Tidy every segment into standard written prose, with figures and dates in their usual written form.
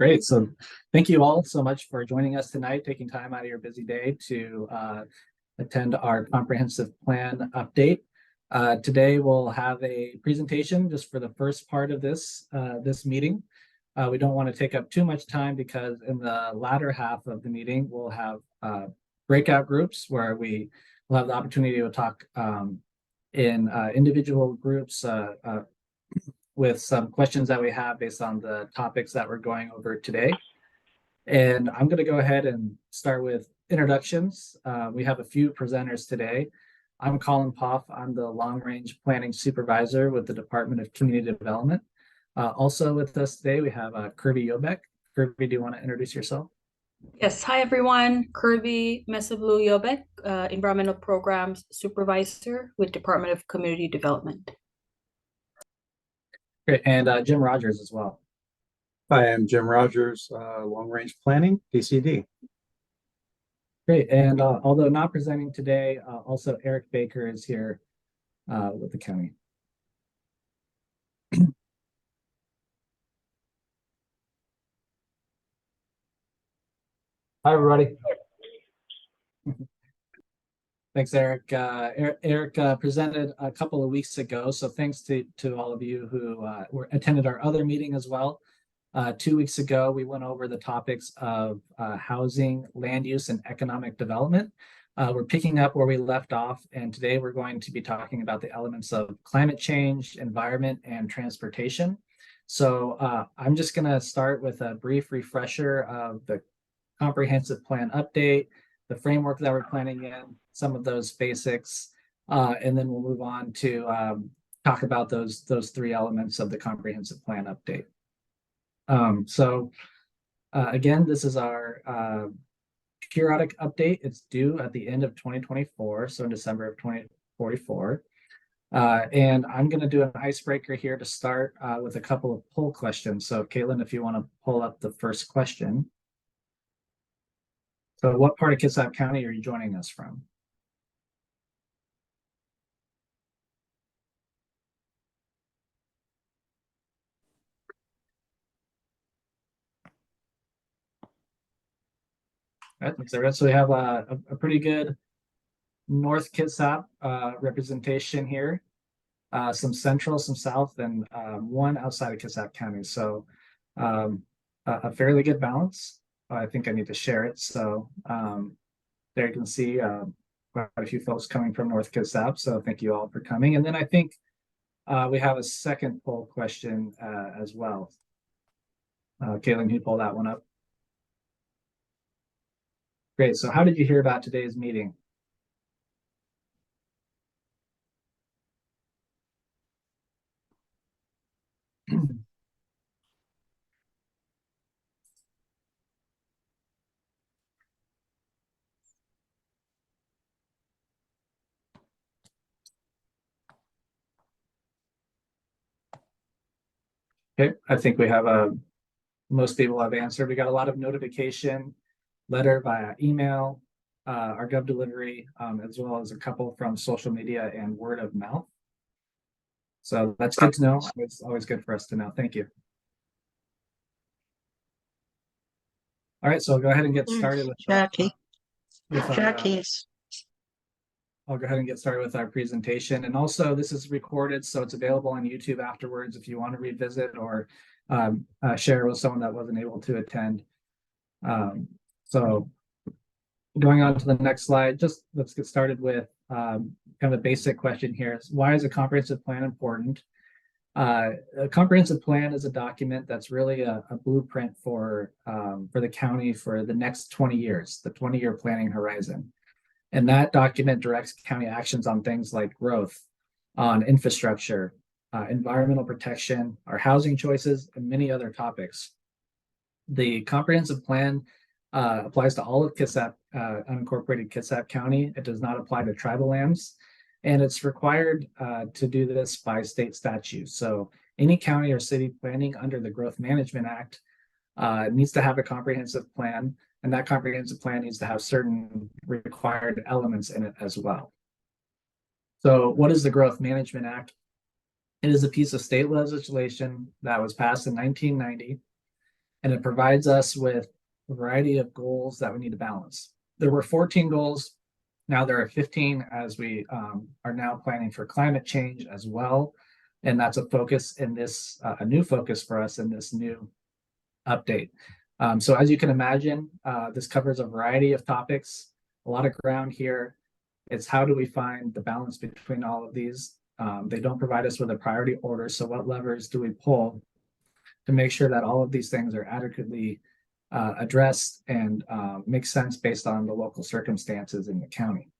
Great. So thank you all so much for joining us tonight, taking time out of your busy day to attend our comprehensive plan update. Today we'll have a presentation just for the first part of this meeting. We don't want to take up too much time because in the latter half of the meeting, we'll have breakout groups where we will have the opportunity to talk in individual groups with some questions that we have based on the topics that we're going over today. And I'm going to go ahead and start with introductions. We have a few presenters today. I'm Colin Poff. I'm the Long Range Planning Supervisor with the Department of Community Development. Also with us today, we have Kirby Yobek. Kirby, do you want to introduce yourself? Yes, hi everyone. Kirby Mesablu Yobek, Environmental Programs Supervisor with Department of Community Development. Great, and Jim Rogers as well. Hi, I'm Jim Rogers, Long Range Planning, DCD. Great, and although not presenting today, also Eric Baker is here with the county. Hi, everybody. Thanks, Eric. Eric presented a couple of weeks ago, so thanks to all of you who attended our other meeting as well. 2 weeks ago, we went over the topics of housing, land use, and economic development. We're picking up where we left off, and today we're going to be talking about the elements of climate change, environment, and transportation. So I'm just going to start with a brief refresher of the comprehensive plan update, the framework that we're planning in, some of those basics, and then we'll move on to talk about those three elements of the comprehensive plan update. Again, this is our periodic update. It's due at the end of 2024, so in December of 2044. And I'm going to do an icebreaker here to start with a couple of poll questions. So Caitlin, if you want to pull up the first question. So what part of Kitsap County are you joining us from? All right, thanks everyone. So we have a pretty good North Kitsap representation here, some central, some south, and one outside of Kitsap County. So a fairly good balance. I think I need to share it. So there you can see quite a few folks coming from North Kitsap. So thank you all for coming. And then I think we have a second poll question as well. Caitlin, can you pull that one up? Great. So how did you hear about today's meeting? Okay, I think we have most people have answered. We got a lot of notification, letter via email, our Gov delivery, as well as a couple from social media and word of mouth. So that's good to know. It's always good for us to know. Thank you. All right, so I'll go ahead and get started with Jackie. I'll go ahead and get started with our presentation. And also this is recorded, so it's available on YouTube afterwards if you want to revisit or share with someone that wasn't able to attend. So going on to the next slide, just let's get started with kind of a basic question here. Why is a comprehensive plan important? A comprehensive plan is a document that's really a blueprint for the county for the next 20 years, the 20-year planning horizon. And that document directs county actions on things like growth, on infrastructure, environmental protection, our housing choices, and many other topics. The comprehensive plan applies to all of Kitsap, unincorporated Kitsap County. It does not apply to tribal lands, and it's required to do this by state statute. So any county or city planning under the Growth Management Act needs to have a comprehensive plan, and that comprehensive plan needs to have certain required elements in it as well. So what is the Growth Management Act? It is a piece of state legislation that was passed in 1990 And it provides us with a variety of goals that we need to balance. There were 14 goals. Now there are 15 as we are now planning for climate change as well. And that's a focus in this, a new focus for us in this new update. So as you can imagine, this covers a variety of topics, a lot of ground here. It's how do we find the balance between all of these? They don't provide us with a priority order. So what levers do we pull to make sure that all of these things are adequately addressed and make sense based on the local circumstances in the county?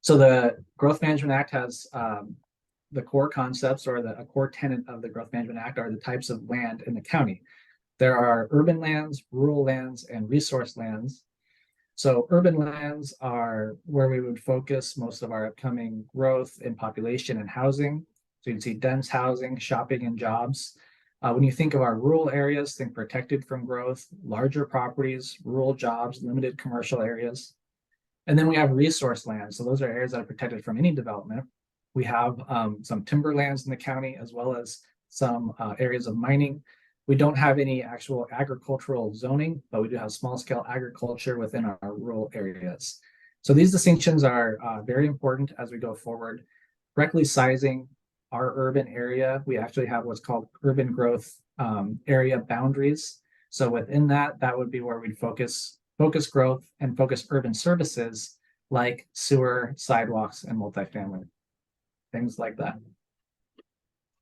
So the Growth Management Act has the core concepts, or a core tenet of the Growth Management Act are the types of land in the county. There are urban lands, rural lands, and resource lands. So urban lands are where we would focus most of our upcoming growth in population and housing. So you can see dense housing, shopping, and jobs. When you think of our rural areas, think protected from growth, larger properties, rural jobs, limited commercial areas. And then we have resource lands. So those are areas that are protected from any development. We have some timberlands in the county, as well as some areas of mining. We don't have any actual agricultural zoning, but we do have small scale agriculture within our rural areas. So these distinctions are very important as we go forward. Correctly sizing our urban area, we actually have what's called urban growth area boundaries. So within that, that would be where we'd focus growth and focus urban services like sewer, sidewalks, and multifamily, things like that.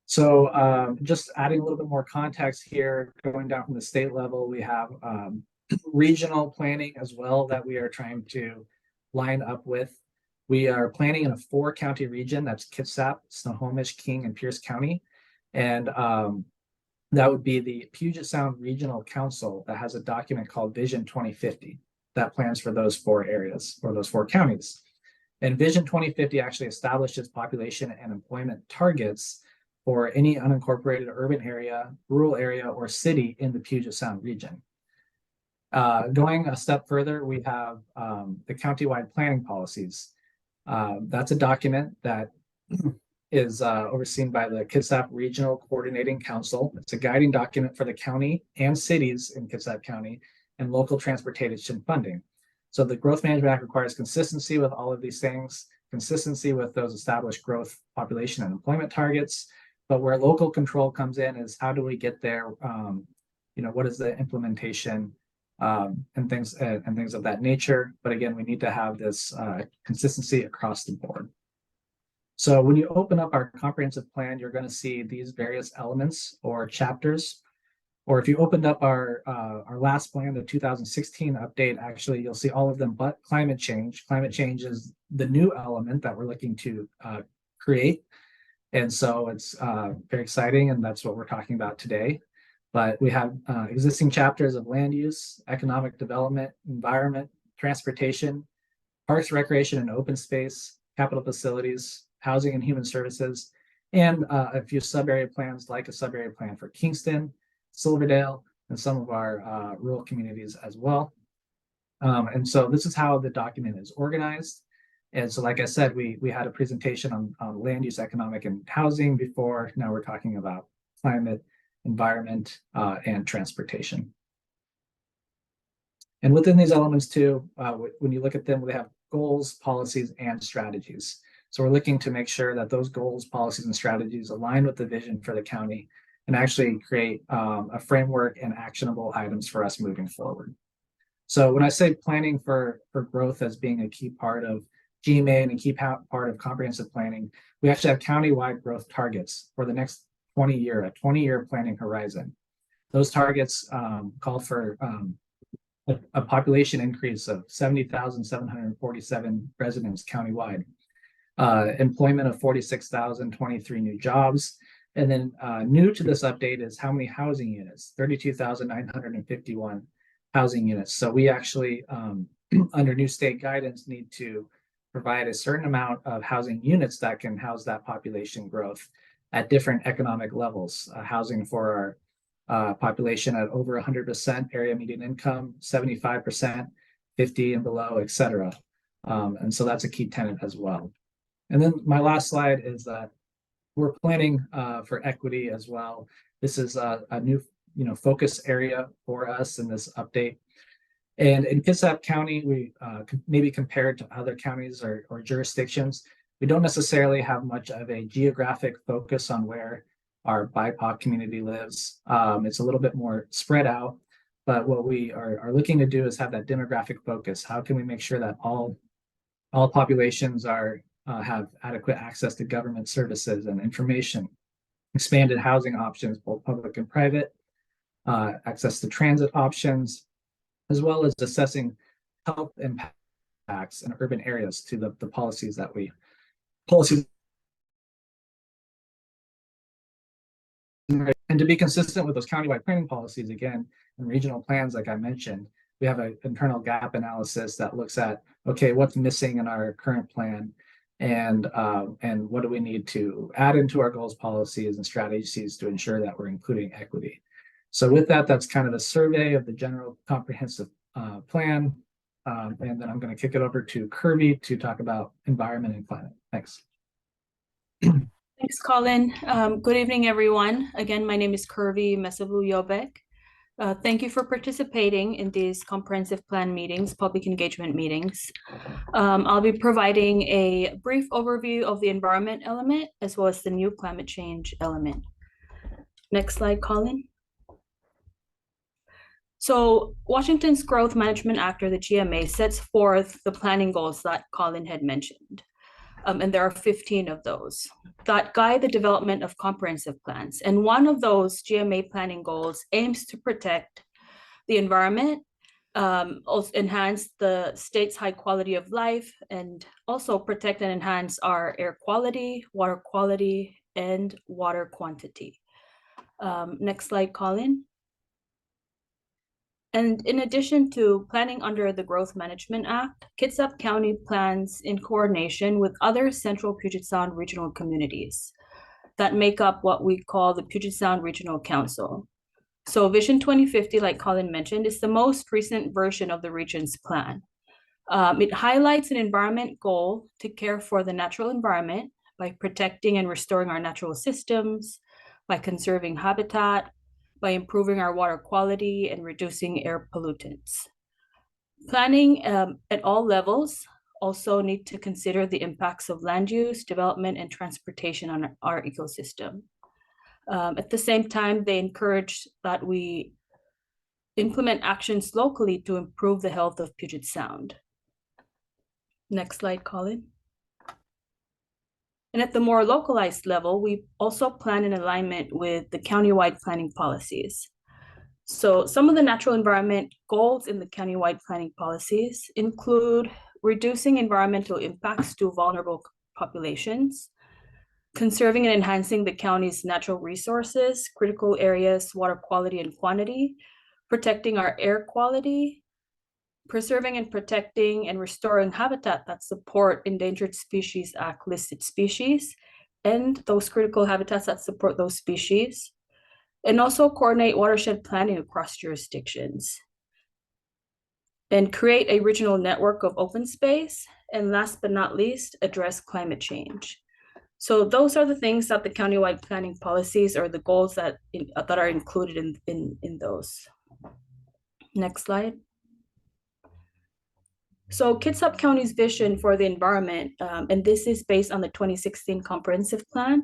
So just adding a little bit more context here, going down from the state level, we have regional planning as well that we are trying to line up with. We are planning in a 4-county region. That's Kitsap, Snohomish, King, and Pierce County. And that would be the Puget Sound Regional Council that has a document called Vision 2050 that plans for those 4 areas, or those 4 counties. And Vision 2050 actually establishes population and employment targets for any unincorporated urban area, rural area, or city in the Puget Sound region. Going a step further, we have the countywide planning policies. That's a document that is overseen by the Kitsap Regional Coordinating Council. It's a guiding document for the county and cities in Kitsap County and local transportation funding. So the Growth Management Act requires consistency with all of these things, consistency with those established growth, population, and employment targets. But where local control comes in is how do we get there? What is the implementation and things of that nature? But again, we need to have this consistency across the board. So when you open up our comprehensive plan, you're going to see these various elements or chapters. Or if you opened up our last plan, the 2016 update, actually, you'll see all of them but climate change. Climate change is the new element that we're looking to create. And so it's very exciting, and that's what we're talking about today. But we have existing chapters of land use, economic development, environment, transportation, parks, recreation, and open space, capital facilities, housing and human services, and a few sub-area plans, like a sub-area plan for Kingston, Silverdale, and some of our rural communities as well. And so this is how the document is organized. And so, like I said, we had a presentation on land use, economic, and housing before. Now we're talking about climate, environment, and transportation. And within these elements too, when you look at them, we have goals, policies, and strategies. So we're looking to make sure that those goals, policies, and strategies align with the vision for the county and actually create a framework and actionable items for us moving forward. So when I say planning for growth as being a key part of GMA and a key part of comprehensive planning, we actually have countywide growth targets for the next 20-year planning horizon. Those targets call for a population increase of 70,747 residents countywide, employment of 46,023 new jobs. And then new to this update is how many housing units, 32,951 housing units. So we actually, under new state guidance, need to provide a certain amount of housing units that can house that population growth at different economic levels. Housing for our population at over 100% area median income, 75%, 50 and below, et cetera. And so that's a key tenet as well. And then my last slide is that we're planning for equity as well. This is a new focus area for us in this update. And in Kitsap County, we maybe compared to other counties or jurisdictions, we don't necessarily have much of a geographic focus on where our BIPOC community lives. It's a little bit more spread out, but what we are looking to do is have that demographic focus. How can we make sure that all populations have adequate access to government services and information, expanded housing options, both public and private, access to transit options, as well as assessing health impacts in urban areas to the policies that policies. And to be consistent with those countywide planning policies, again, and regional plans, like I mentioned, we have an internal gap analysis that looks at, okay, what's missing in our current plan, and what do we need to add into our goals, policies, and strategies to ensure that we're including equity. So with that, that's kind of a survey of the general comprehensive plan. And then I'm going to kick it over to Kirby to talk about environment and climate. Thanks. Thanks, Colin. Good evening, everyone. Again, my name is Kirby Mesavlu-Yobek. Thank you for participating in these comprehensive plan meetings, public engagement meetings. I'll be providing a brief overview of the environment element as well as the new climate change element. Next slide, Colin. So Washington's Growth Management Act, or the GMA, sets forth the planning goals that Colin had mentioned. And there are 15 of those that guide the development of comprehensive plans. And one of those GMA planning goals aims to protect the environment, also enhance the state's high quality of life, and also protect and enhance our air quality, and water quantity. Next slide, Colin. And in addition to planning under the Growth Management Act, Kitsap County plans in coordination with other central Puget Sound regional communities that make up what we call the Puget Sound Regional Council. So Vision 2050, like Colin mentioned, is the most recent version of the region's plan. It highlights an environment goal to care for the natural environment by protecting and restoring our natural systems, by conserving habitat, by improving our water quality and reducing air pollutants. Planning at all levels also need to consider the impacts of land use, development, and transportation on our ecosystem. At the same time, they encourage that we implement actions locally to improve the health of Puget Sound. Next slide, Colin. And at the more localized level, we also plan in alignment with the countywide planning policies. So some of the natural environment goals in the countywide planning policies include reducing environmental impacts to vulnerable populations, conserving and enhancing the county's natural resources, critical areas, water quality and quantity, protecting our air quality, preserving and protecting and restoring habitat that support Endangered Species Act listed species and those critical habitats that support those species, and also coordinate watershed planning across jurisdictions, and create a regional network of open space, and last but not least, address climate change. So those are the things that the countywide planning policies, or the goals that are included in those. Next slide. So Kitsap County's vision for the environment, and this is based on the 2016 comprehensive plan,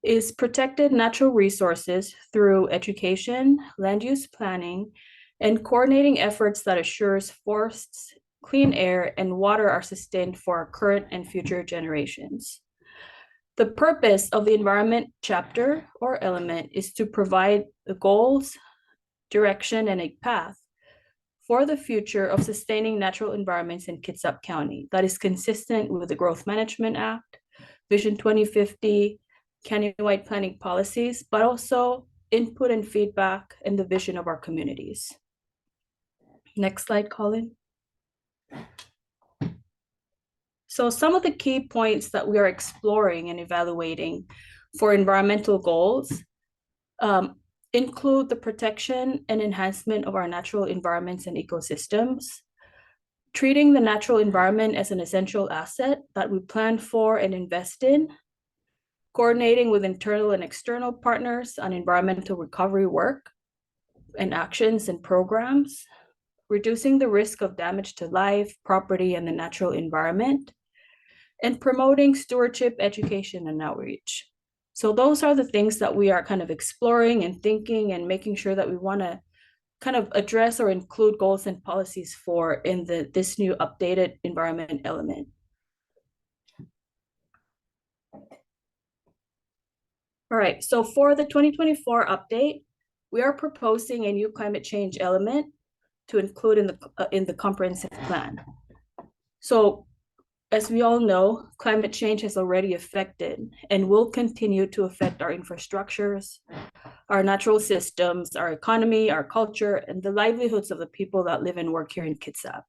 is protected natural resources through education, land use planning, and coordinating efforts that assures forests, clean air, and water are sustained for our current and future generations. The purpose of the environment chapter or element is to provide the goals, direction, and a path for the future of sustaining natural environments in Kitsap County that is consistent with the Growth Management Act, Vision 2050, countywide planning policies, but also input and feedback and the vision of our communities. Next slide, Colin. So some of the key points that we are exploring and evaluating for environmental goals include the protection and enhancement of our natural environments and ecosystems, treating the natural environment as an essential asset that we plan for and invest in, coordinating with internal and external partners on environmental recovery work and actions and programs, reducing the risk of damage to life, property, and the natural environment, and promoting stewardship, education, and outreach. So those are the things that we are kind of exploring and thinking and making sure that we want to kind of address or include goals and policies for in this new updated environment element. All right, so for the 2024 update, we are proposing a new climate change element to include in the comprehensive plan. So as we all know, climate change has already affected and will continue to affect our infrastructures, our natural systems, our economy, our culture, and the livelihoods of the people that live and work here in Kitsap.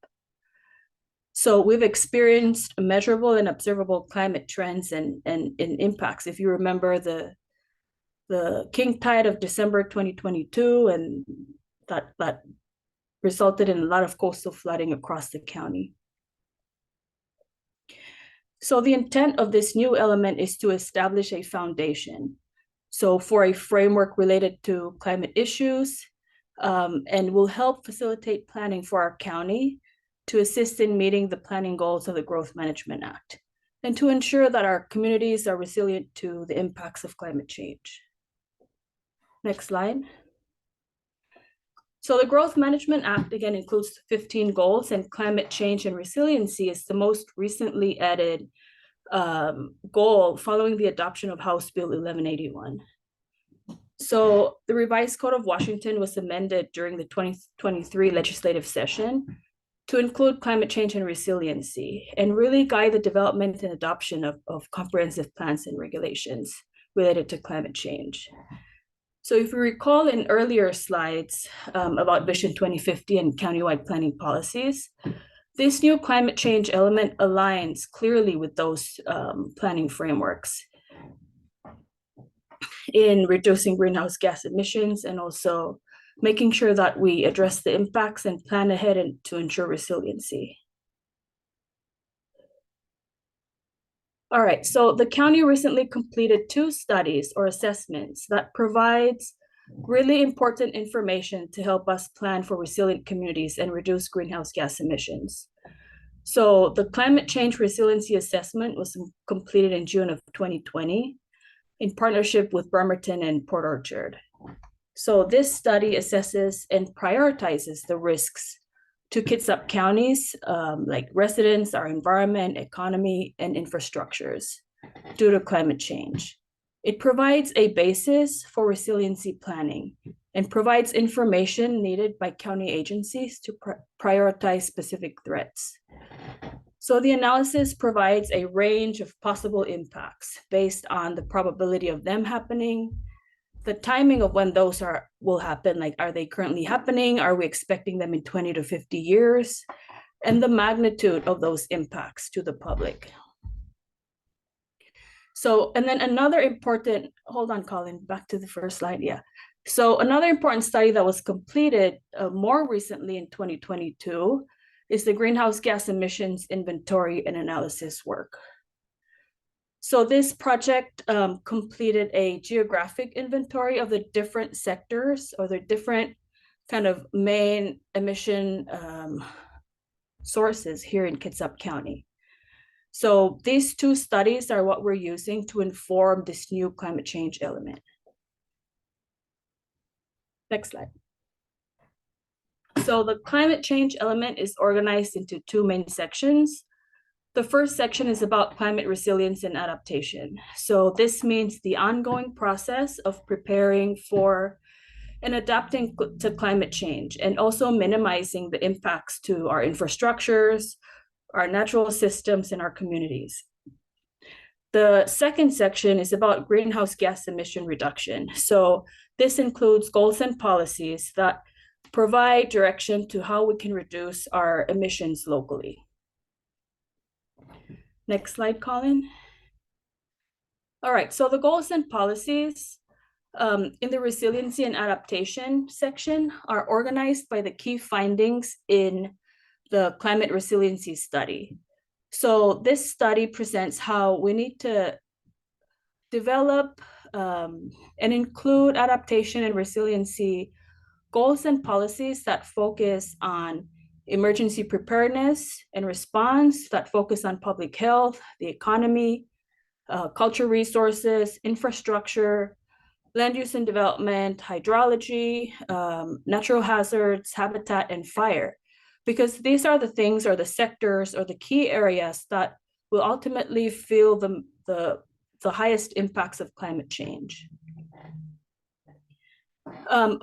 So we've experienced measurable and observable climate trends and impacts. If you remember the king tide of December 2022, and that resulted in a lot of coastal flooding across the county. So the intent of this new element is to establish a foundation. So for a framework related to climate issues, and will help facilitate planning for our county to assist in meeting the planning goals of the Growth Management Act, and to ensure that our communities are resilient to the impacts of climate change. Next slide. So the Growth Management Act, again, includes 15 goals, and climate change and resiliency is the most recently added goal following the adoption of House Bill 1181. So the revised Code of Washington was amended during the 2023 legislative session to include climate change and resiliency, and really guide the development and adoption of comprehensive plans and regulations related to climate change. So if you recall in earlier slides about Vision 2050 and countywide planning policies, this new climate change element aligns clearly with those planning frameworks in reducing greenhouse gas emissions, and also making sure that we address the impacts and plan ahead and to ensure resiliency. All right, so the county recently completed 2 studies or assessments that provides really important information to help us plan for resilient communities and reduce greenhouse gas emissions. So the climate change resiliency assessment was completed in June of 2020 in partnership with Bremerton and Port Orchard. So this study assesses and prioritizes the risks to Kitsap counties, like residents, our environment, economy, and infrastructures due to climate change. It provides a basis for resiliency planning and provides information needed by county agencies to prioritize specific threats. So the analysis provides a range of possible impacts based on the probability of them happening, the timing of when those will happen, like are they currently happening? Are we expecting them in 20 to 50 years? And the magnitude of those impacts to the public. So, and then another important, hold on, Colin, back to the first slide, yeah. So another important study that was completed more recently in 2022 is the greenhouse gas emissions inventory and analysis work. So this project completed a geographic inventory of the different sectors or the different kind of main emission sources here in Kitsap County. So these 2 studies are what we're using to inform this new climate change element. Next slide. So the climate change element is organized into 2 main sections. The first section is about climate resilience and adaptation. So this means the ongoing process of preparing for and adapting to climate change, and also minimizing the impacts to our infrastructures, our natural systems, and our communities. The second section is about greenhouse gas emission reduction. So this includes goals and policies that provide direction to how we can reduce our emissions locally. Next slide, Colin. All right, so the goals and policies in the resiliency and adaptation section are organized by the key findings in the climate resiliency study. So this study presents how we need to develop and include adaptation and resiliency goals and policies that focus on emergency preparedness and response, that focus on public health, the economy, culture resources, infrastructure, land use and development, hydrology, natural hazards, habitat, and fire. Because these are the things or the sectors or the key areas that will ultimately feel the highest impacts of climate change.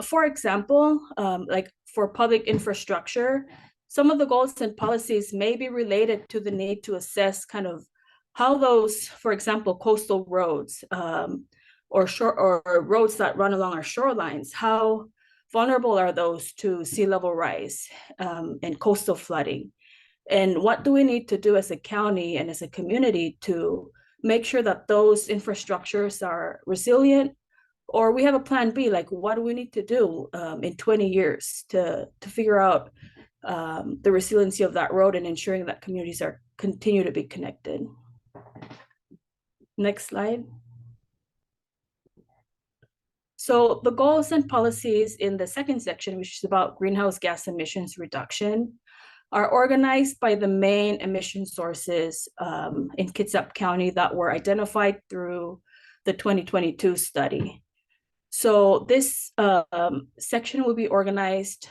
For example, like for public infrastructure, some of the goals and policies may be related to the need to assess kind of how those, for example, coastal roads or roads that run along our shorelines, how vulnerable are those to sea level rise and coastal flooding? And what do we need to do as a county and as a community to make sure that those infrastructures are resilient? Or we have a plan B, like what do we need to do in 20 years to figure out the resiliency of that road and ensuring that communities are continue to be connected. Next slide. So the goals and policies in the second section, which is about greenhouse gas emissions reduction, are organized by the main emission sources in Kitsap County that were identified through the 2022 study. So this section will be organized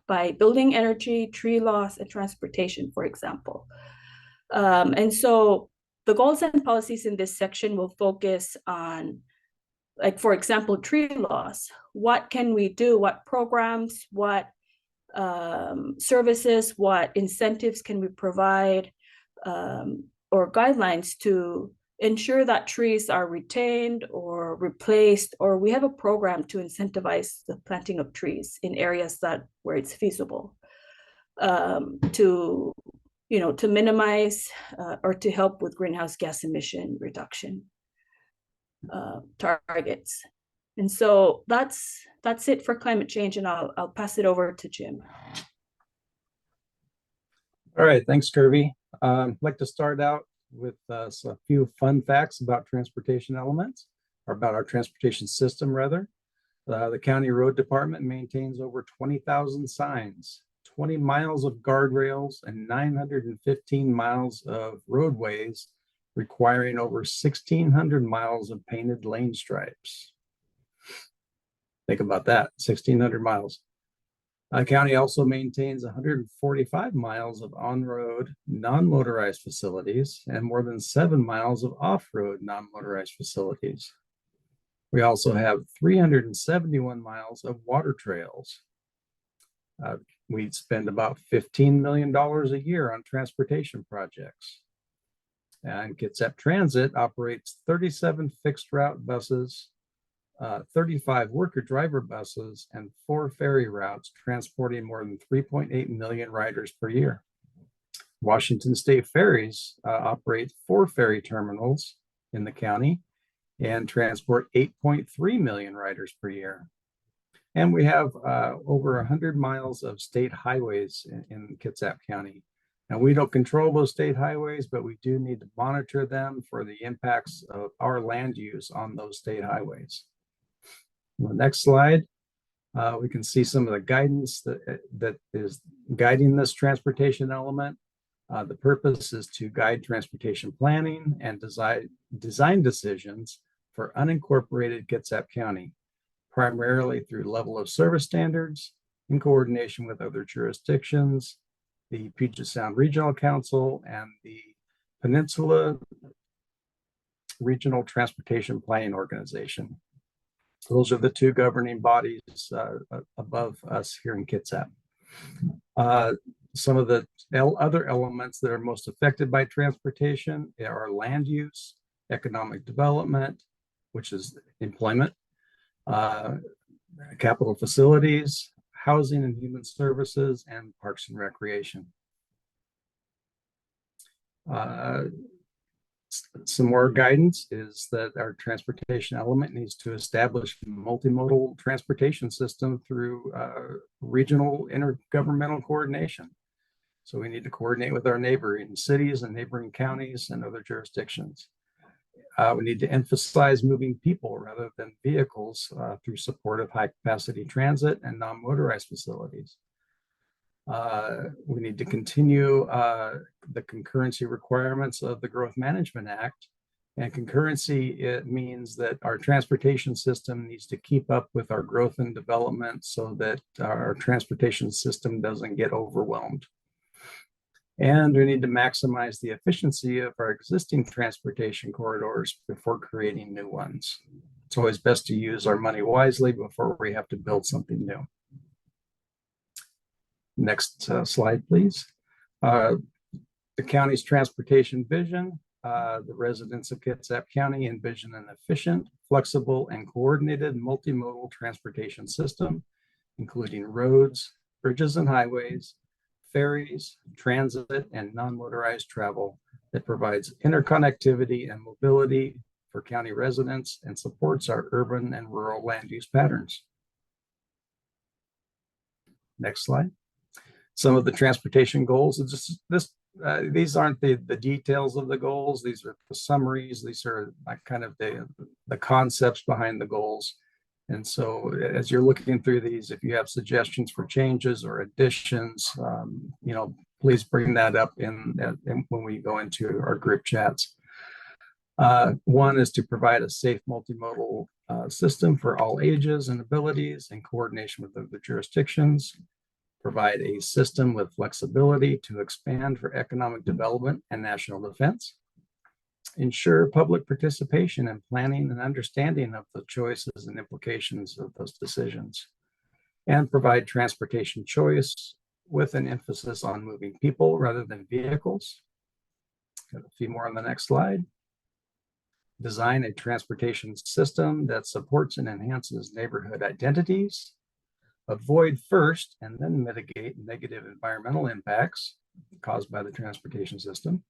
by building energy, tree loss, and transportation, for example. And so the goals and policies in this section will focus on, like, for example, tree loss. What can we do? What programs, what services, what incentives can we provide, or guidelines to ensure that trees are retained or replaced, or we have a program to incentivize the planting of trees in areas where it's feasible, to minimize or to help with greenhouse gas emission reduction targets. And so that's it for climate change, and I'll pass it over to Jim. All right, thanks, Kirby. I'd like to start out with a few fun facts about transportation elements, or about our transportation system, rather. The county road department maintains over 20,000 signs, 20 miles of guardrails, and 915 miles of roadways, requiring over 1,600 miles of painted lane stripes. Think about that, 1,600 miles. The county also maintains 145 miles of on-road non-motorized facilities and more than 7 miles of off-road non-motorized facilities. We also have 371 miles of water trails. We spend about $15 million a year on transportation projects. And Kitsap Transit operates 37 fixed route buses, 35 worker driver buses, and 4 ferry routes transporting more than 3.8 million riders per year. Washington State Ferries operate 4 ferry terminals in the county and transport 8.3 million riders per year. And we have over 100 miles of state highways in Kitsap County. And we don't control those state highways, but we do need to monitor them for the impacts of our land use on those state highways. On the next slide, we can see some of the guidance that is guiding this transportation element. The purpose is to guide transportation planning and design decisions for unincorporated Kitsap County, primarily through level of service standards in coordination with other jurisdictions, the Puget Sound Regional Council, and the Peninsula Regional Transportation Planning Organization. Those are the 2 governing bodies above us here in Kitsap. Some of the other elements that are most affected by transportation are land use, economic development, which is employment, capital facilities, housing and human services, and parks and recreation. Some more guidance is that our transportation element needs to establish a multimodal transportation system through regional intergovernmental coordination. So we need to coordinate with our neighboring cities and neighboring counties and other jurisdictions. We need to emphasize moving people rather than vehicles through support of high capacity transit and non-motorized facilities. We need to continue the concurrency requirements of the Growth Management Act. And concurrency, it means that our transportation system needs to keep up with our growth and development so that our transportation system doesn't get overwhelmed. And we need to maximize the efficiency of our existing transportation corridors before creating new ones. It's always best to use our money wisely before we have to build something new. Next slide, please. The county's transportation vision. The residents of Kitsap County envision an efficient, flexible, and coordinated multimodal transportation system, including roads, bridges and highways, ferries, transit, and non-motorized travel that provides interconnectivity and mobility for county residents and supports our urban and rural land use patterns. Next slide. Some of the transportation goals. These aren't the details of the goals. These are the summaries. These are like kind of the concepts behind the goals. And so as you're looking through these, if you have suggestions for changes or additions, please bring that up in when we go into our group chats. One is to provide a safe multimodal system for all ages and abilities in coordination with the jurisdictions. Provide a system with flexibility to expand for economic development and national defense. Ensure public participation in planning and understanding of the choices and implications of those decisions. And provide transportation choice with an emphasis on moving people rather than vehicles. Got a few more on the next slide. Design a transportation system that supports and enhances neighborhood identities. Avoid first and then mitigate negative environmental impacts caused by the transportation system.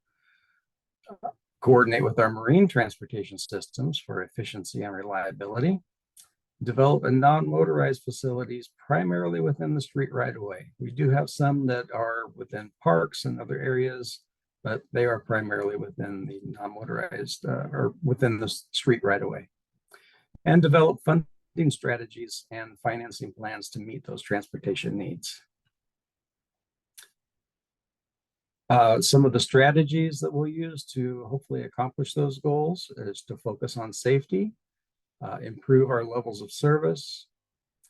Coordinate with our marine transportation systems for efficiency and reliability. Develop a non-motorized facilities primarily within the street right-of-way. We do have some that are within parks and other areas, but they are primarily within the non-motorized or within the street right-of-way. And develop funding strategies and financing plans to meet those transportation needs. Some of the strategies that we'll use to hopefully accomplish those goals is to focus on safety, improve our levels of service,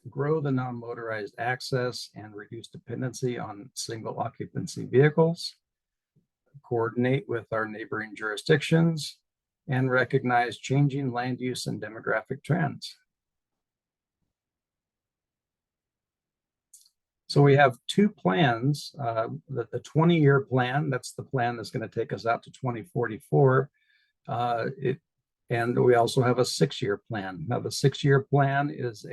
grow the non-motorized access and reduce dependency on single occupancy vehicles, coordinate with our neighboring jurisdictions, and recognize changing land use and demographic trends. So we have two plans, the 20-year plan, that's the plan that's going to take us out to 2044. And we also have a 6-year plan. Now the 6-year plan is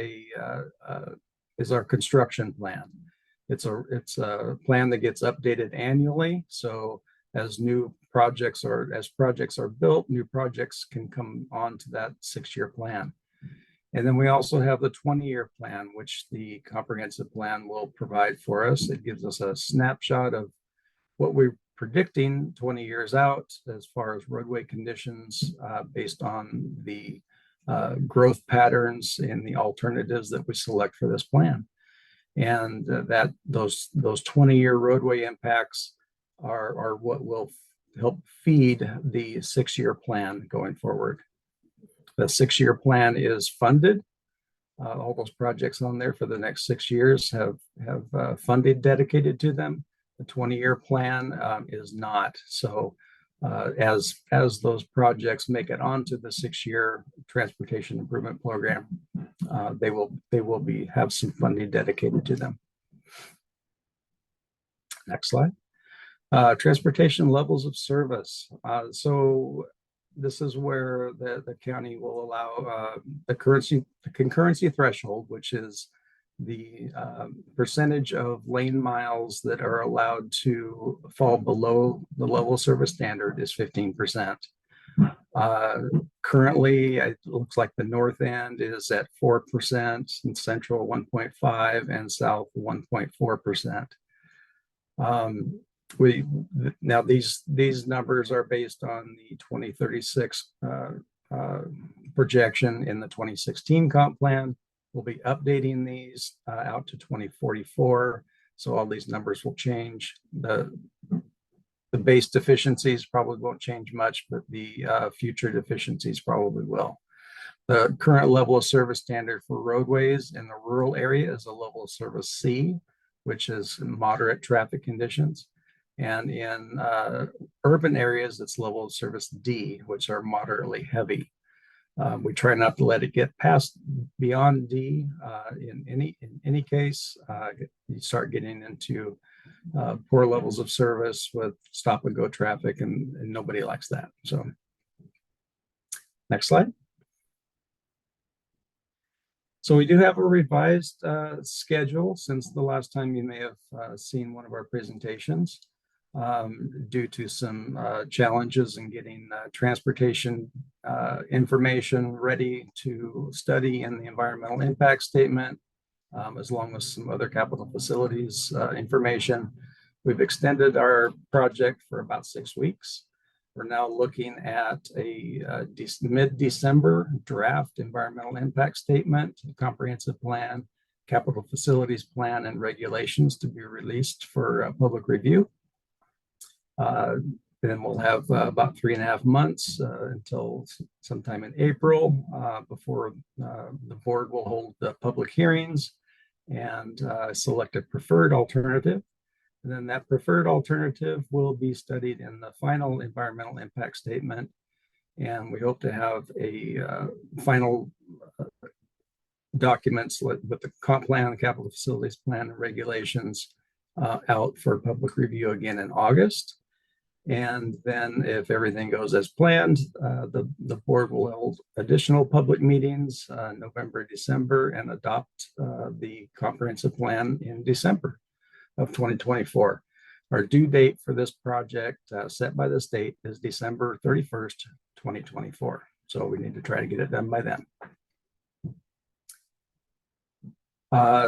our construction plan. It's a plan that gets updated annually. So as projects are built, new projects can come onto that 6-year plan. And then we also have the 20-year plan, which the comprehensive plan will provide for us. It gives us a snapshot of what we're predicting 20 years out as far as roadway conditions based on the growth patterns and the alternatives that we select for this plan. And that those 20-year roadway impacts are what will help feed the 6-year plan going forward. The 6-year plan is funded. All those projects on there for the next 6 years have funding dedicated to them. The 20-year plan is not. So as those projects make it onto the 6-year transportation improvement program, they will have some funding dedicated to them. Next slide. Transportation levels of service. So this is where the county will allow the concurrency threshold, which is the percentage of lane miles that are allowed to fall below the level of service standard is 15%. Currently, it looks like the north end is at 4%, and central 1.5%, and south 1.4%. Now these numbers are based on the 2036 projection in the 2016 comp plan. We'll be updating these out to 2044. So all these numbers will change. The base deficiencies probably won't change much, but the future deficiencies probably will. The current level of service standard for roadways in the rural area is a level of service C, which is moderate traffic conditions. And in urban areas, it's level of service D, which are moderately heavy. We try not to let it get past beyond D. In any case, you start getting into poor levels of service with stop and go traffic, and nobody likes that. So next slide. So we do have a revised schedule since the last time you may have seen one of our presentations. Due to some challenges in getting transportation information ready to study in the environmental impact statement, as long as some other capital facilities information. We've extended our project for about 6 weeks. We're now looking at a mid-December draft environmental impact statement, comprehensive plan, capital facilities plan, and regulations to be released for public review. Then we'll have about 3.5 months until sometime in April before the board will hold the public hearings and select a preferred alternative. And then that preferred alternative will be studied in the final environmental impact statement. And we hope to have a final documents with the comp plan, the capital facilities plan, and regulations out for public review again in August. And then if everything goes as planned, the board will hold additional public meetings November, December, and adopt the comprehensive plan in December of 2024. Our due date for this project set by the state is December 31st, 2024. So we need to try to get it done by then.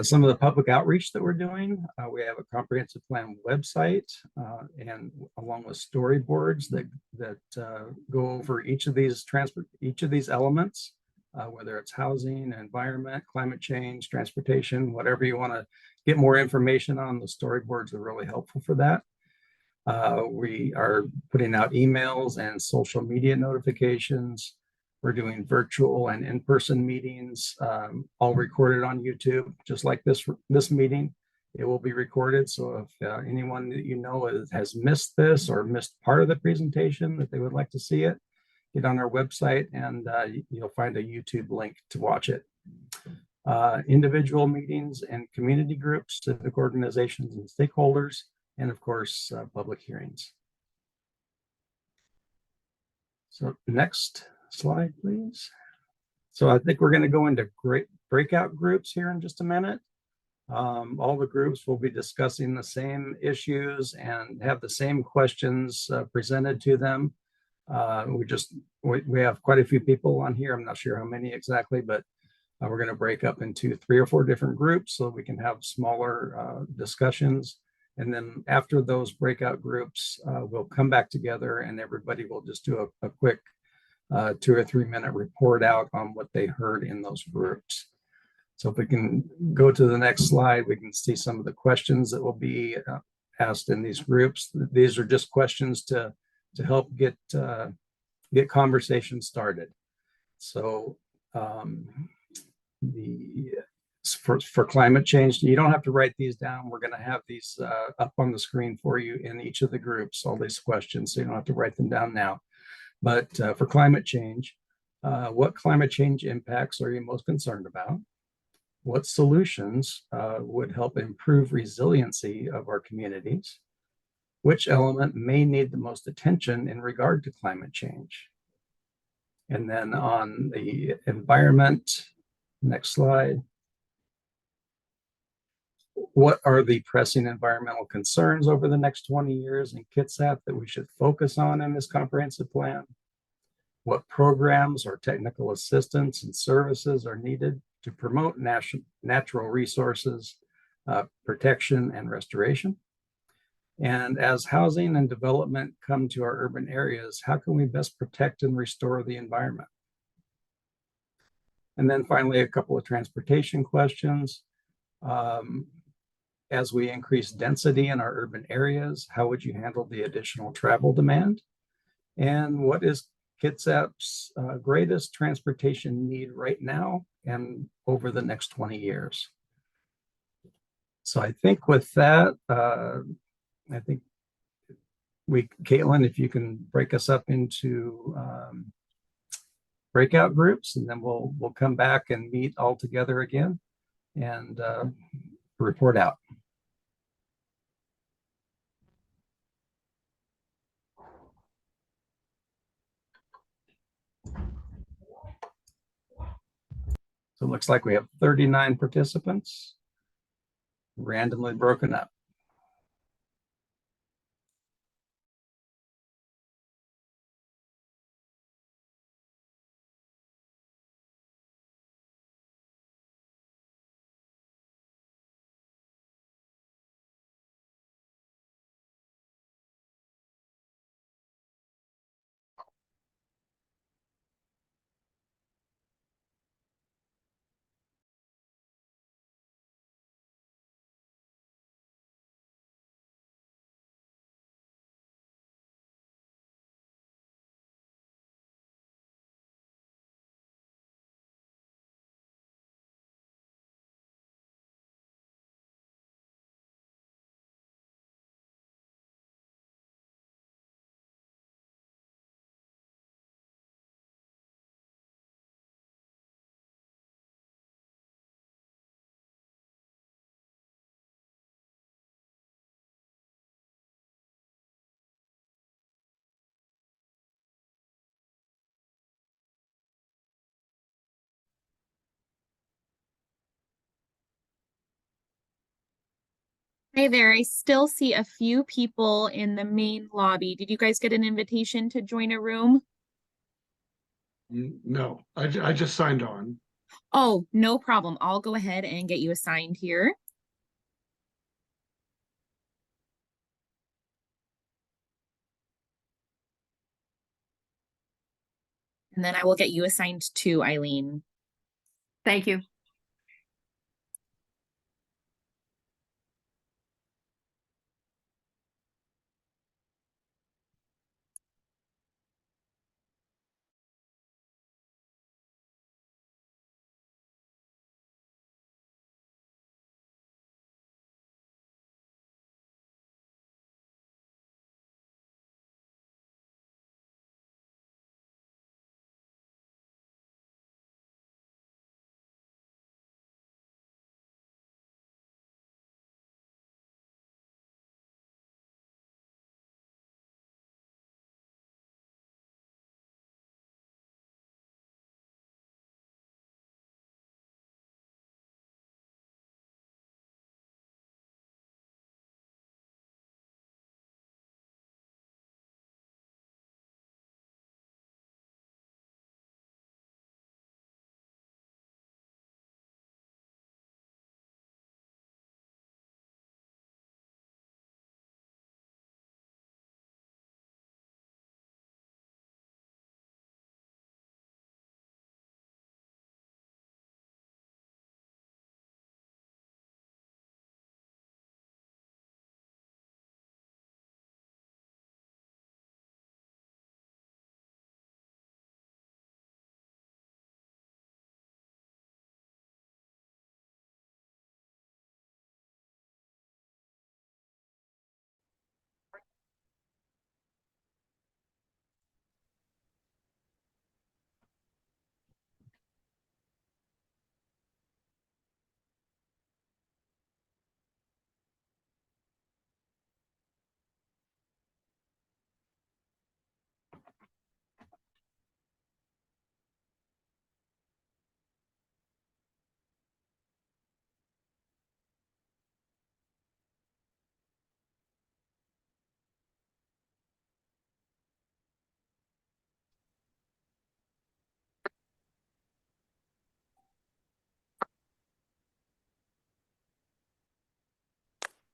Some of the public outreach that we're doing, we have a comprehensive plan website and along with storyboards that go over each of these elements, whether it's housing, environment, climate change, transportation, whatever you want to get more information on. The storyboards are really helpful for that. We are putting out emails and social media notifications. We're doing virtual and in-person meetings, all recorded on YouTube, just like this meeting. It will be recorded. So if anyone that you know has missed this or missed part of the presentation that they would like to see it, get on our website and you'll find a YouTube link to watch it. Individual meetings and community groups, civic organizations and stakeholders, and of course, public hearings. So next slide, please. So I think we're going to go into great breakout groups here in just a minute. All the groups will be discussing the same issues and have the same questions presented to them. We have quite a few people on here. I'm not sure how many exactly, but we're going to break up into 3 or 4 different groups so we can have smaller discussions. And then after those breakout groups, we'll come back together and everybody will just do a quick 2 or 3 minute report out on what they heard in those groups. So if we can go to the next slide, we can see some of the questions that will be asked in these groups. These are just questions to help get conversation started. So for climate change, you don't have to write these down. We're going to have these up on the screen for you in each of the groups, all these questions, so you don't have to write them down now. But for climate change, what climate change impacts are you most concerned about? What solutions would help improve resiliency of our communities? Which element may need the most attention in regard to climate change? And then on the environment, next slide. What are the pressing environmental concerns over the next 20 years in Kitsap that we should focus on in this comprehensive plan? What programs or technical assistance and services are needed to promote natural resources, protection and restoration? And as housing and development come to our urban areas, how can we best protect and restore the environment? And then finally, a couple of transportation questions. As we increase density in our urban areas, how would you handle the additional travel demand? And what is Kitsap's greatest transportation need right now and over the next 20 years? So I think with that, I think Caitlin, if you can break us up into breakout groups, and then we'll come back and meet all together again and report out. So it looks like we have 39 participants, randomly broken up. Hey there, I still see a few people in the main lobby. Did you guys get an invitation to join a room? No, I just signed on. Oh, no problem. I'll go ahead and get you assigned here. And then I will get you assigned to Eileen. Thank you.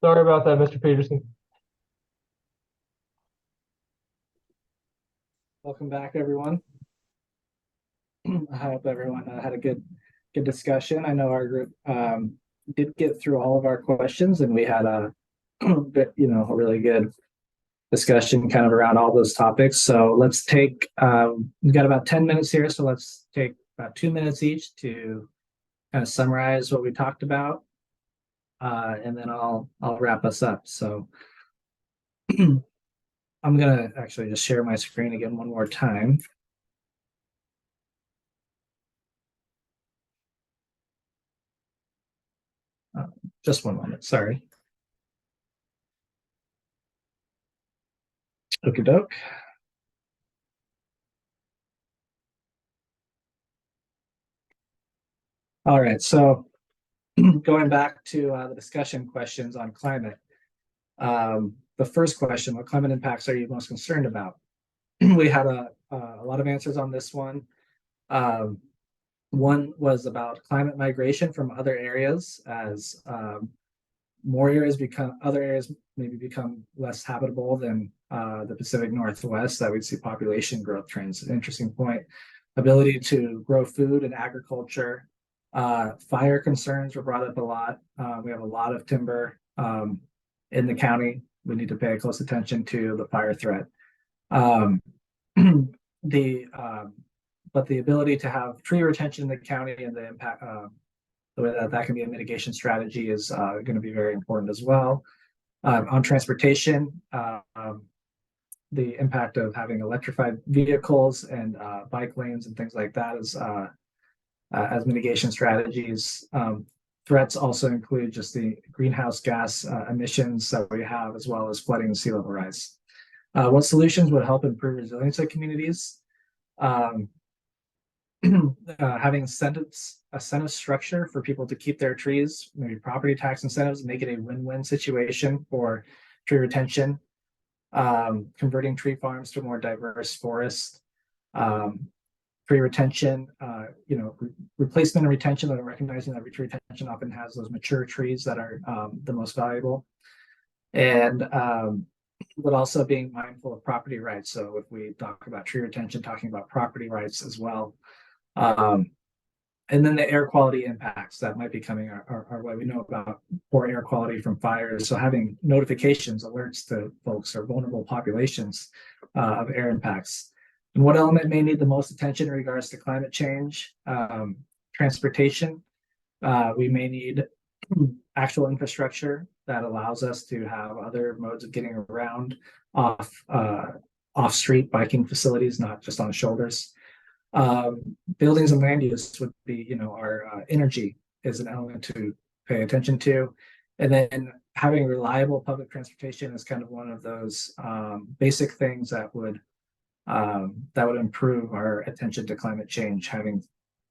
Sorry about that, Mr. Peterson. Welcome back, everyone. I hope everyone had a good discussion. I know our group did get through all of our questions, and we had a a really good discussion kind of around all those topics. So let's take we've got about 10 minutes here, so let's take about 2 minutes each to kind of summarize what we talked about, and then I'll wrap us up. So I'm gonna actually just share my screen again one more time. Just one moment, sorry. Okie doke. All right, so going back to the discussion questions on climate. The first question, what climate impacts are you most concerned about? We had a lot of answers on this one. One was about climate migration from other areas as more areas other areas maybe become less habitable than the Pacific Northwest, that we'd see population growth trends. An interesting point. Ability to grow food and agriculture. Fire concerns were brought up a lot. We have a lot of timber in the county. We need to pay close attention to the fire threat. But the ability to have tree retention in the county and the impact, the way that can be a mitigation strategy is going to be very important as well. On transportation, the impact of having electrified vehicles and bike lanes and things like that as mitigation strategies. Threats also include just the greenhouse gas emissions that we have, as well as flooding and sea level rise. What solutions would help improve resilience of communities? Having incentive structure for people to keep their trees, maybe property tax incentives, make it a win-win situation for tree retention. Converting tree farms to a more diverse forest. Tree retention, replacement and retention, and recognizing that tree retention often has those mature trees that are the most valuable. And but also being mindful of property rights. So if we talk about tree retention, talking about property rights as well. And then the air quality impacts that might be coming our way. We know about poor air quality from fires. So having notifications, alerts to folks or vulnerable populations of air impacts. And what element may need the most attention in regards to climate change? Transportation. We may need actual infrastructure that allows us to have other modes of getting around off-street biking facilities, not just on shoulders. Buildings and land use would be, our energy is an element to pay attention to. And then having reliable public transportation is kind of one of those basic things that would improve our attention to climate change. Having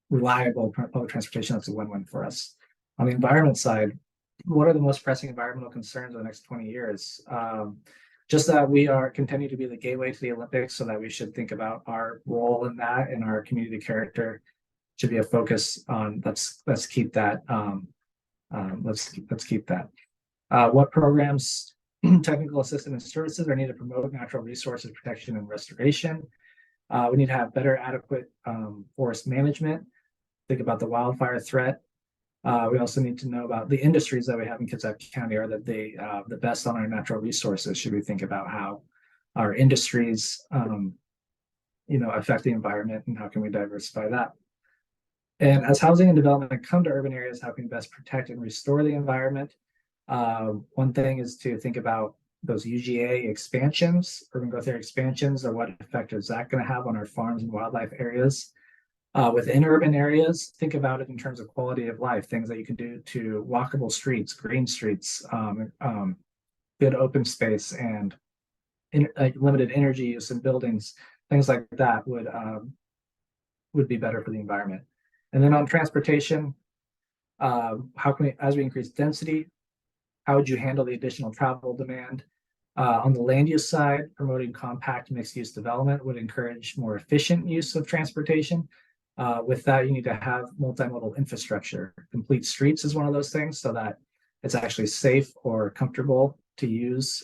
reliable public transportation, that's a win-win for us. On the environment side, what are the most pressing environmental concerns in the next 20 years? Just that we are continue to be the gateway to the Olympics, so that we should think about our role in that, and our community character should be a focus on. Let's keep that. Let's keep that. What programs, technical assistance and services are needed to promote natural resources protection and restoration? We need to have better, adequate forest management. Think about the wildfire threat. We also need to know about the industries that we have in Kitsap County. Are that they the best on our natural resources? Should we think about how our industries, affect the environment, and how can we diversify that? And as housing and development come to urban areas, how can we best protect and restore the environment? One thing is to think about those UGA expansions, urban growth area expansions, or what effect is that going to have on our farms and wildlife areas? Within urban areas, think about it in terms of quality of life, things that you can do to walkable streets, green streets, good open space, and limited energy use in buildings. Things like that would be better for the environment. And then on transportation, how can we, as we increase density, how would you handle the additional travel demand? On the land use side, promoting compact mixed-use development would encourage more efficient use of transportation. With that, you need to have multimodal infrastructure. Complete streets is one of those things, so that it's actually safe or comfortable to use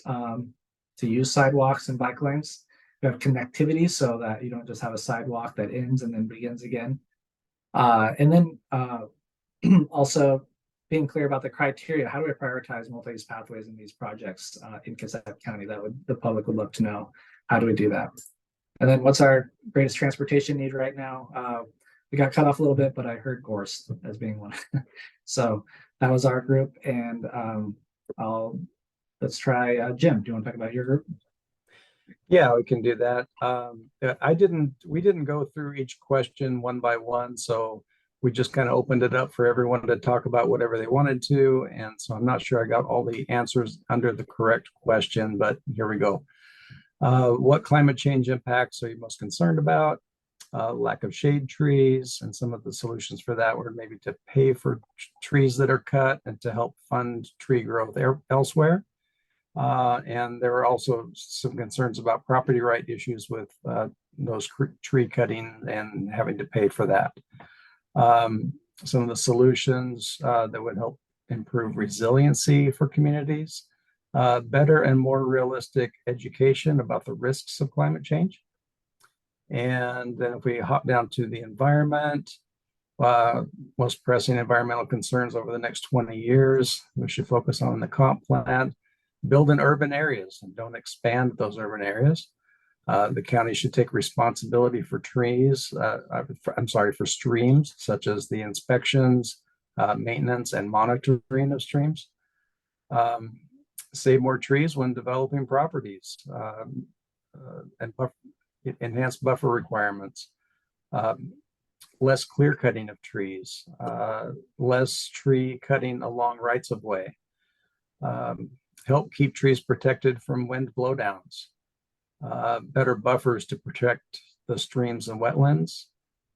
sidewalks and bike lanes. you have connectivity so that you don't just have a sidewalk that ends and then begins again. And then also being clear about the criteria. How do we prioritize multi-use pathways in these projects in Kitsap County? The public would love to know. How do we do that? And then what's our greatest transportation need right now? We got cut off a little bit, but I heard Gorse as being one. So that was our group. And let's try Jim. Do you want to talk about your group? Yeah, we can do that. We didn't go through each question one by one, so we just kind of opened it up for everyone to talk about whatever they wanted to. And so I'm not sure I got all the answers under the correct question, but here we go. What climate change impacts are you most concerned about? Lack of shade trees, and some of the solutions for that were maybe to pay for trees that are cut and to help fund tree growth elsewhere. And there were also some concerns about property right issues with those tree cutting and having to pay for that. Some of the solutions that would help improve resiliency for communities, better and more realistic education about the risks of climate change. And then if we hop down to the environment, most pressing environmental concerns over the next 20 years, we should focus on the comp plan, build in urban areas and don't expand those urban areas. The county should take responsibility for for streams, such as the inspections, maintenance, and monitoring of streams. Save more trees when developing properties, and enhance buffer requirements. Less clear cutting of trees, less tree cutting along rights of way. Help keep trees protected from wind blowdowns. Better buffers to protect the streams and wetlands,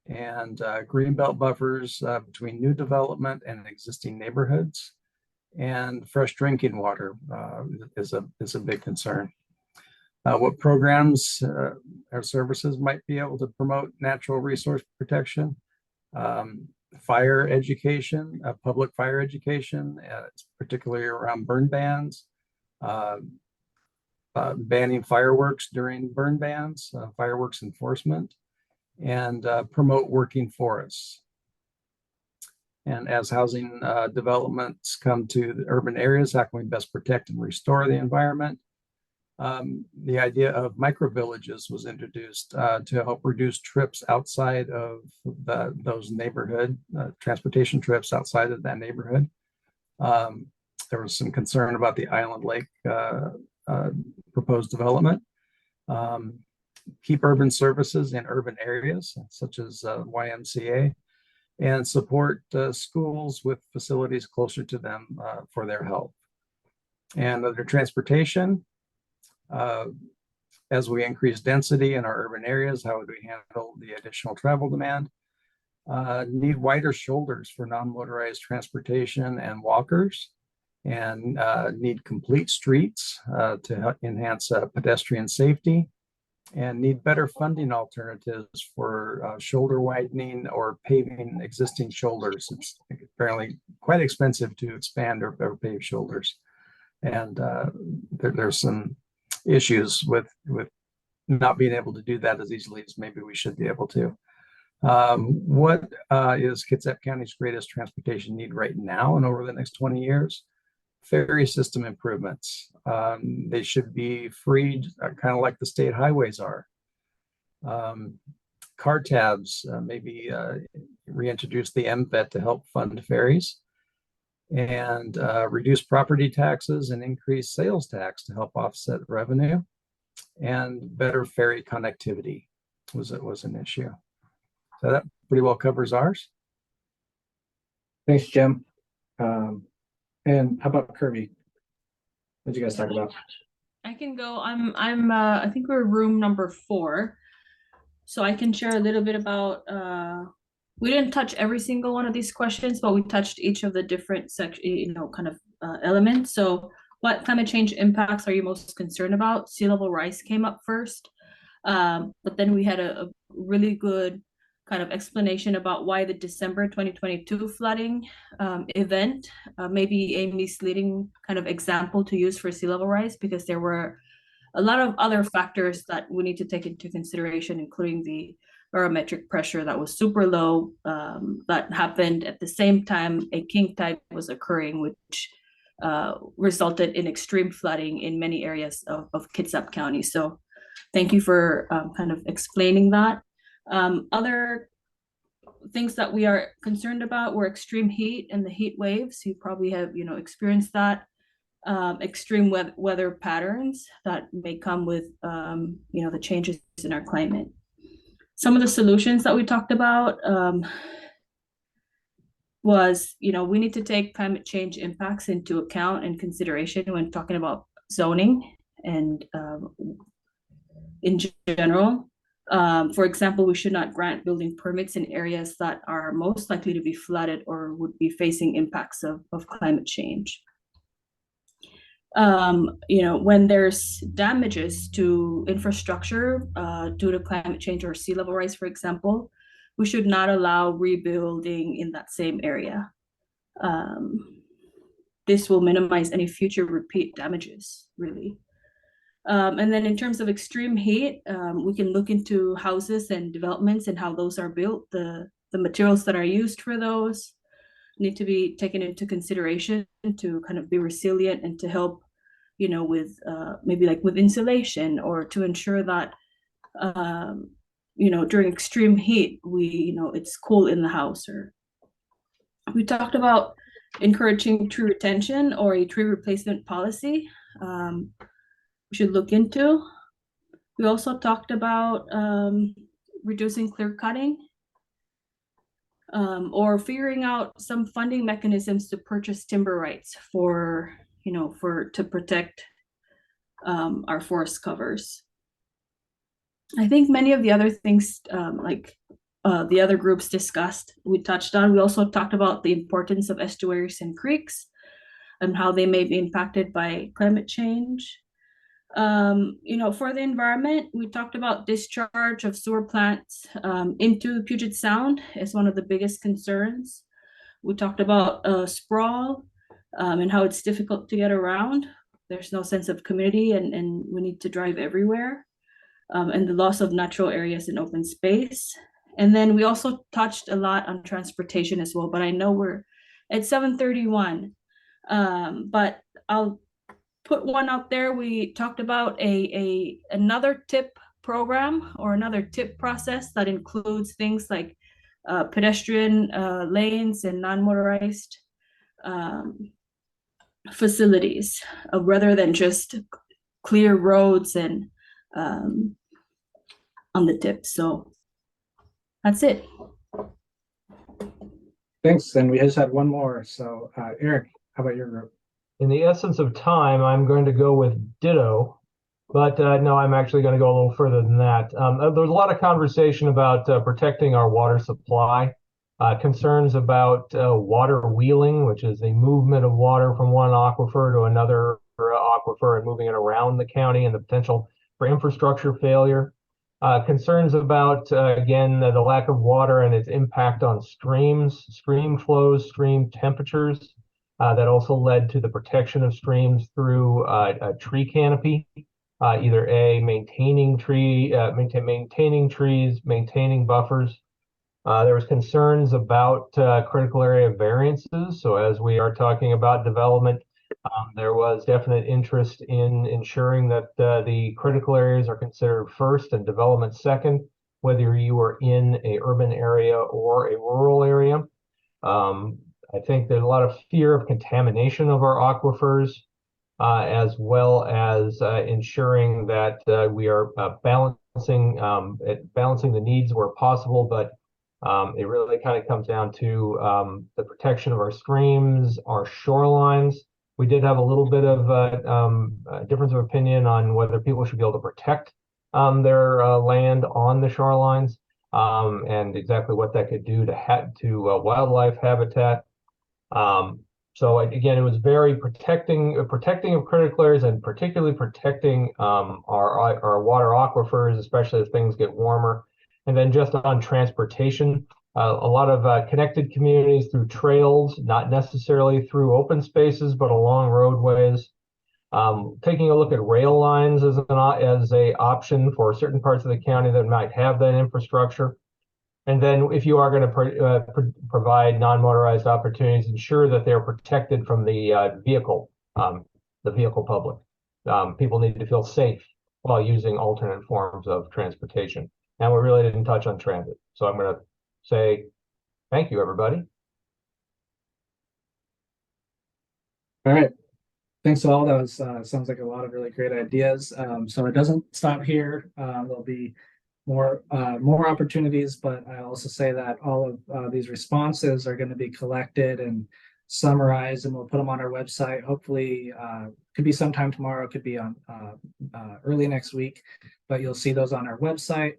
and greenbelt buffers between new development and existing neighborhoods. And fresh drinking water is a big concern. What programs or services might be able to promote natural resource protection? Fire education, public fire education, particularly around burn bans. Banning fireworks during burn bans, fireworks enforcement, and promote working forests. And as housing developments come to the urban areas, how can we best protect and restore the environment? The idea of microvillages was introduced to help reduce trips outside of those neighborhood transportation trips outside of that neighborhood. There was some concern about the Island Lake proposed development. Keep urban services in urban areas, such as YMCA, and support schools with facilities closer to them for their health. And under transportation, as we increase density in our urban areas, how would we handle the additional travel demand? Need wider shoulders for non-motorized transportation and walkers, and need complete streets to enhance pedestrian safety, and need better funding alternatives for shoulder widening or paving existing shoulders. It's apparently quite expensive to expand or pave shoulders. And there's some issues with not being able to do that as easily as maybe we should be able to. What is Kitsap County's greatest transportation need right now and over the next 20 years? Ferry system improvements. They should be freed, kind of like the state highways are. Car tabs, maybe reintroduce the MVET to help fund ferries, and reduce property taxes and increase sales tax to help offset revenue, and better ferry connectivity was an issue. So that pretty well covers ours. Thanks, Jim. And how about Kirby? What did you guys talk about? I can go. I think we're room number 4. So I can share a little bit about we didn't touch every single one of these questions, but we touched each of the different elements. So what climate change impacts are you most concerned about? Sea level rise came up first. But then we had a really good kind of explanation about why the December 2022 flooding event may be a misleading kind of example to use for sea level rise, because there were a lot of other factors that we need to take into consideration, including the barometric pressure that was super low, that happened at the same time a king tide was occurring, which resulted in extreme flooding in many areas of Kitsap County. So thank you for kind of explaining that. Other things that we are concerned about were extreme heat and the heat waves. You probably have, experienced that. Extreme weather patterns that may come with, the changes in our climate. Some of the solutions that we talked about was, we need to take climate change impacts into account and consideration when talking about zoning and in general. For example, we should not grant building permits in areas that are most likely to be flooded or would be facing impacts of climate change. When there's damages to infrastructure due to climate change or sea level rise, for example, we should not allow rebuilding in that same area. This will minimize any future repeat damages, really. And then in terms of extreme heat, we can look into houses and developments and how those are built. The materials that are used for those need to be taken into consideration to kind of be resilient and to help, with maybe like with insulation, or to ensure that, during extreme heat, it's cool in the house. Or we talked about encouraging tree retention or a tree replacement policy. We should look into. We also talked about reducing clear cutting, or figuring out some funding mechanisms to purchase timber rights to protect our forest covers. I think many of the other things, the other groups discussed, we touched on. We also talked about the importance of estuaries and creeks and how they may be impacted by climate change. For the environment, we talked about discharge of sewer plants into Puget Sound as one of the biggest concerns. We talked about sprawl and how it's difficult to get around. There's no sense of community, and we need to drive everywhere. And the loss of natural areas and open space. And then we also touched a lot on transportation as well, but I know we're at 7:31. But I'll put one out there. We talked about another tip program or another tip process that includes things like pedestrian lanes and non-motorized facilities, rather than just clear roads and on the tip. So that's it. Thanks. And we just had one more. So Eric, how about your group? In the essence of time, I'm going to go with ditto, but no, I'm actually going to go a little further than that. There's a lot of conversation about protecting our water supply, concerns about water wheeling, which is the movement of water from one aquifer to another aquifer and moving it around the county, and the potential for infrastructure failure. Concerns about, again, the lack of water and its impact on streams, stream flows, stream temperatures. That also led to the protection of streams through a tree canopy, either maintaining trees, maintaining buffers. There was concerns about critical area variances. So as we are talking about development, there was definite interest in ensuring that the critical areas are considered first and development second, whether you are in an urban area or a rural area. I think there's a lot of fear of contamination of our aquifers, as well as ensuring that we are balancing the needs where possible. But it really kind of comes down to the protection of our streams, our shorelines. We did have a little bit of a difference of opinion on whether people should be able to protect their land on the shorelines, and exactly what that could do to wildlife habitat. So again, it was very protecting of critical areas, and particularly protecting our water aquifers, especially as things get warmer. And then just on transportation, a lot of connected communities through trails, not necessarily through open spaces, but along roadways. Taking a look at rail lines as a option for certain parts of the county that might have that infrastructure. And then if you are going to provide non-motorized opportunities, ensure that they're protected from the vehicle public. People need to feel safe while using alternate forms of transportation. And we really didn't touch on transit. So I'm going to say thank you, everybody. All right. Thanks all. That was sounds like a lot of really great ideas. So it doesn't stop here. There'll be more opportunities, but I also say that all of these responses are going to be collected and summarized, and we'll put them on our website. Hopefully, could be sometime tomorrow, could be on early next week, but you'll see those on our website.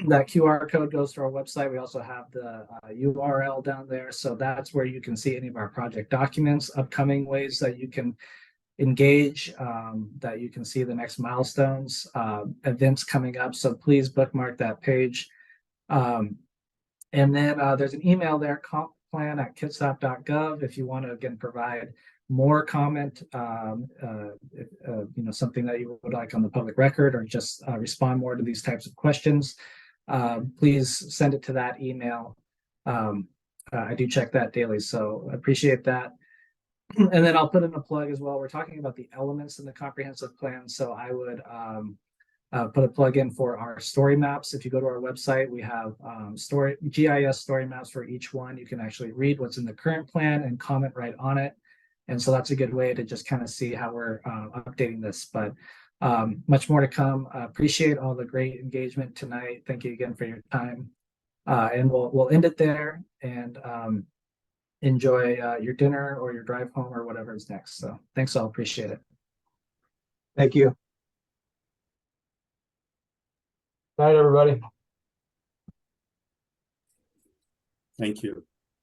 That QR code goes to our website. We also have the URL down there, so that's where you can see any of our project documents, upcoming ways that you can engage, that you can see the next milestones, events coming up. So please bookmark that page. And then there's an email there, compplan@kitsap.gov, if you want to again provide more comment, something that you would like on the public record, or just respond more to these types of questions. Please send it to that email. I do check that daily, so I appreciate that. And then I'll put in a plug as well. We're talking about the elements in the comprehensive plan, so I would put a plug in for our story maps. If you go to our website, we have GIS story maps for each one. You can actually read what's in the current plan and comment right on it. And so that's a good way to just kind of see how we're updating this. But much more to come. Appreciate all the great engagement tonight. Thank you again for your time. And we'll end it there, and enjoy your dinner or your drive home or whatever is next. So thanks all. Appreciate it. Thank you. Night, everybody. Thank you.